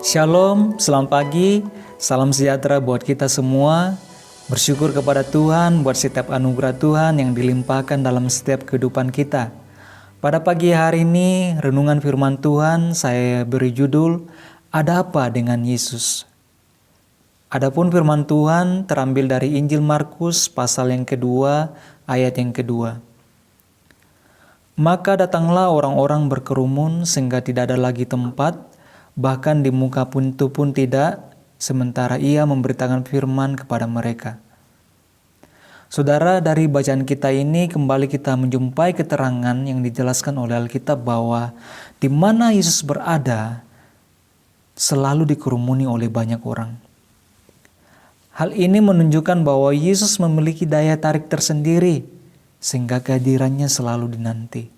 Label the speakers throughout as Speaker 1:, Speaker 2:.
Speaker 1: Shalom, selamat pagi, salam sejahtera buat kita semua. Bersyukur kepada Tuhan buat setiap anugerah Tuhan yang dilimpahkan dalam setiap kehidupan kita. Pada pagi hari ini, renungan firman Tuhan saya beri judul, Ada Apa Dengan Yesus? Adapun firman Tuhan terambil dari Injil Markus pasal yang kedua, ayat yang kedua. Maka datanglah orang-orang berkerumun sehingga tidak ada lagi tempat, bahkan di muka pintu pun tidak, sementara ia memberitakan firman kepada mereka. Saudara, dari bacaan kita ini kembali kita menjumpai keterangan yang dijelaskan oleh Alkitab bahwa di mana Yesus berada selalu dikerumuni oleh banyak orang. Hal ini menunjukkan bahwa Yesus memiliki daya tarik tersendiri sehingga kehadirannya selalu dinanti.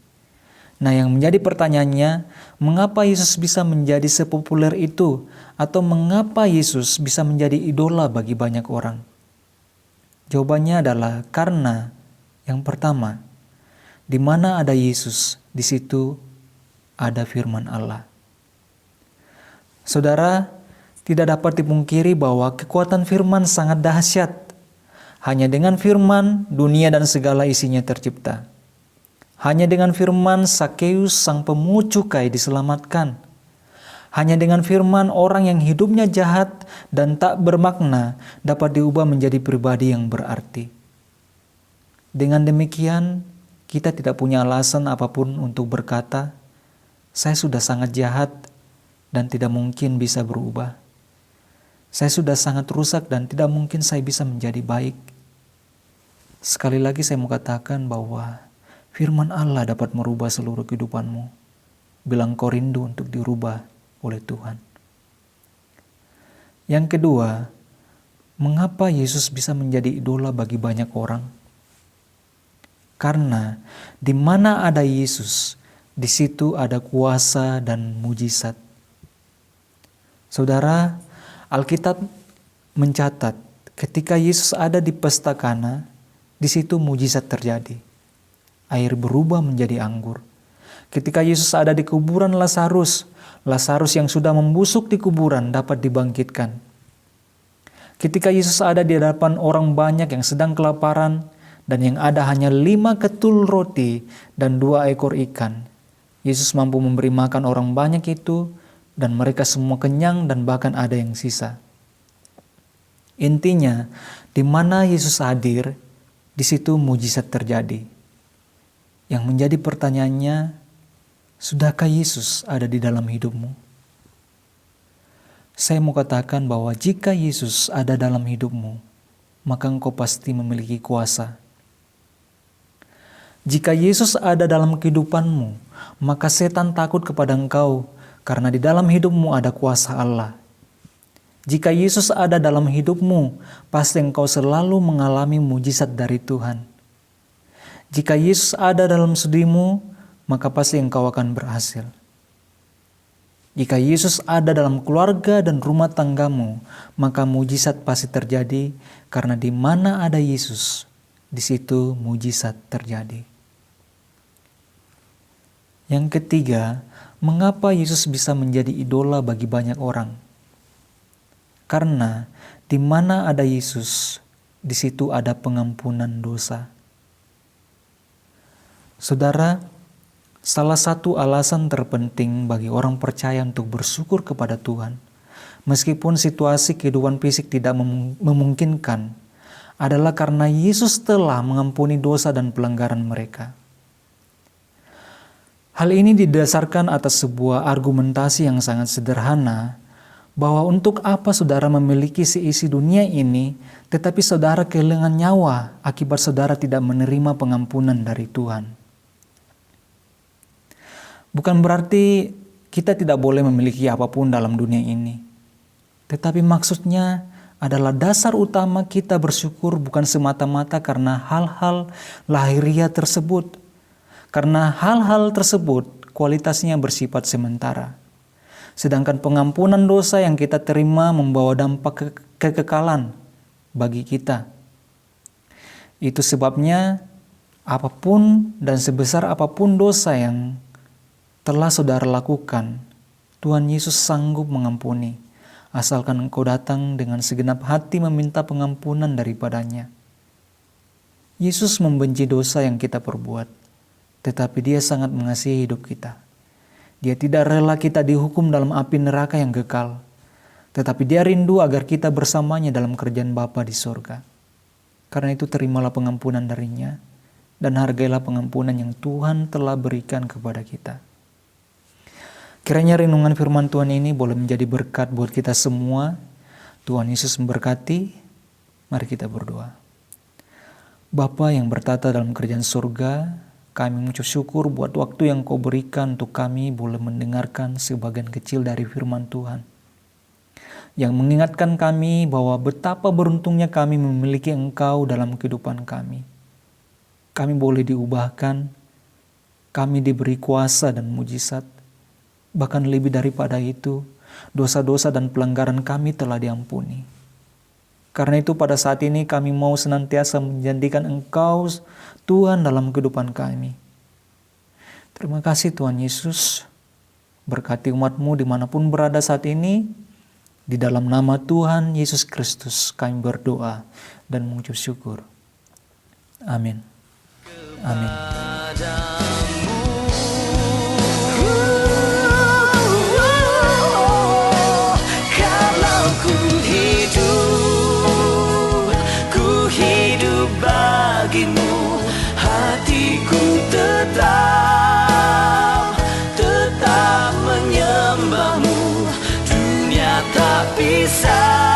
Speaker 1: Nah, yang menjadi pertanyaannya, mengapa Yesus bisa menjadi sepopuler itu? Atau mengapa Yesus bisa menjadi idola bagi banyak orang? Jawabannya adalah karena yang pertama, di mana ada Yesus, di situ ada firman Allah. Saudara, tidak dapat dipungkiri bahwa kekuatan firman sangat dahsyat. Hanya dengan firman, dunia dan segala isinya tercipta. Hanya dengan firman Sakeus sang pemungut cukai diselamatkan. Hanya dengan firman orang yang hidupnya jahat dan tak bermakna dapat diubah menjadi pribadi yang berarti. Dengan demikian, kita tidak punya alasan apapun untuk berkata, saya sudah sangat jahat dan tidak mungkin bisa berubah. Saya sudah sangat rusak dan tidak mungkin saya bisa menjadi baik. Sekali lagi saya mau katakan bahwa firman Allah dapat merubah seluruh kehidupanmu. Bilang kau rindu untuk dirubah oleh Tuhan. Yang kedua, mengapa Yesus bisa menjadi idola bagi banyak orang? Karena di mana ada Yesus, di situ ada kuasa dan mujizat. Saudara, Alkitab mencatat ketika Yesus ada di pesta Kana, di situ mujizat terjadi. Air berubah menjadi anggur. Ketika Yesus ada di kuburan Lazarus yang sudah membusuk di kuburan dapat dibangkitkan. Ketika Yesus ada di hadapan orang banyak yang sedang kelaparan dan yang ada hanya 5 ketul roti dan 2 ekor ikan, Yesus mampu memberi makan orang banyak itu dan mereka semua kenyang dan bahkan ada yang sisa. Intinya, di mana Yesus hadir, di situ mujizat terjadi. Yang menjadi pertanyaannya, sudahkah Yesus ada di dalam hidupmu? Saya mau katakan bahwa jika Yesus ada dalam hidupmu, maka engkau pasti memiliki kuasa. Jika Yesus ada dalam kehidupanmu, maka setan takut kepada engkau, karena di dalam hidupmu ada kuasa Allah. Jika Yesus ada dalam hidupmu, pasti engkau selalu mengalami mujizat dari Tuhan. Jika Yesus ada dalam sedihmu, maka pasti engkau akan berhasil. Jika Yesus ada dalam keluarga dan rumah tanggamu, maka mujizat pasti terjadi, karena di mana ada Yesus, di situ mujizat terjadi. Yang ketiga, mengapa Yesus bisa menjadi idola bagi banyak orang? Karena di mana ada Yesus, di situ ada pengampunan dosa. Saudara, salah satu alasan terpenting bagi orang percaya untuk bersyukur kepada Tuhan, meskipun situasi kehidupan fisik tidak memungkinkan, adalah karena Yesus telah mengampuni dosa dan pelanggaran mereka. Hal ini didasarkan atas sebuah argumentasi yang sangat sederhana, bahwa untuk apa saudara memiliki seisi dunia ini, tetapi saudara kehilangan nyawa akibat saudara tidak menerima pengampunan dari Tuhan. Bukan berarti kita tidak boleh memiliki apapun dalam dunia ini. Tetapi maksudnya adalah dasar utama kita bersyukur bukan semata-mata karena hal-hal lahiriah tersebut. Karena hal-hal tersebut kualitasnya bersifat sementara. Sedangkan pengampunan dosa yang kita terima membawa dampak kekekalan bagi kita. Itu sebabnya apapun dan sebesar apapun dosa yang telah saudara lakukan, Tuhan Yesus sanggup mengampuni, asalkan engkau datang dengan segenap hati meminta pengampunan daripadanya. Yesus membenci dosa yang kita perbuat, tetapi Dia sangat mengasihi hidup kita. Dia tidak rela kita dihukum dalam api neraka yang kekal, tetapi Dia rindu agar kita bersamanya dalam kerajaan Bapa di sorga. Karena itu terimalah pengampunan darinya, dan hargailah pengampunan yang Tuhan telah berikan kepada kita. Kiranya renungan firman Tuhan ini boleh menjadi berkat buat kita semua. Tuhan Yesus memberkati. Mari kita berdoa. Bapa yang bertata dalam kerajaan surga, kami mengucap syukur buat waktu yang Kau berikan untuk kami boleh mendengarkan sebagian kecil dari firman Tuhan, yang mengingatkan kami bahwa betapa beruntungnya kami memiliki Engkau dalam kehidupan kami. Kami boleh diubahkan, kami diberi kuasa dan mujizat. Bahkan lebih daripada itu, dosa-dosa dan pelanggaran kami telah diampuni. Karena itu pada saat ini kami mau senantiasa menjadikan Engkau Tuhan dalam kehidupan kami. Terima kasih Tuhan Yesus. Berkati umat-Mu dimanapun berada saat ini. Di dalam nama Tuhan Yesus Kristus kami berdoa dan mengucap syukur. Amin. Amin.
Speaker 2: Bagimu hatiku tetap menyembahmu, dunia tak bisa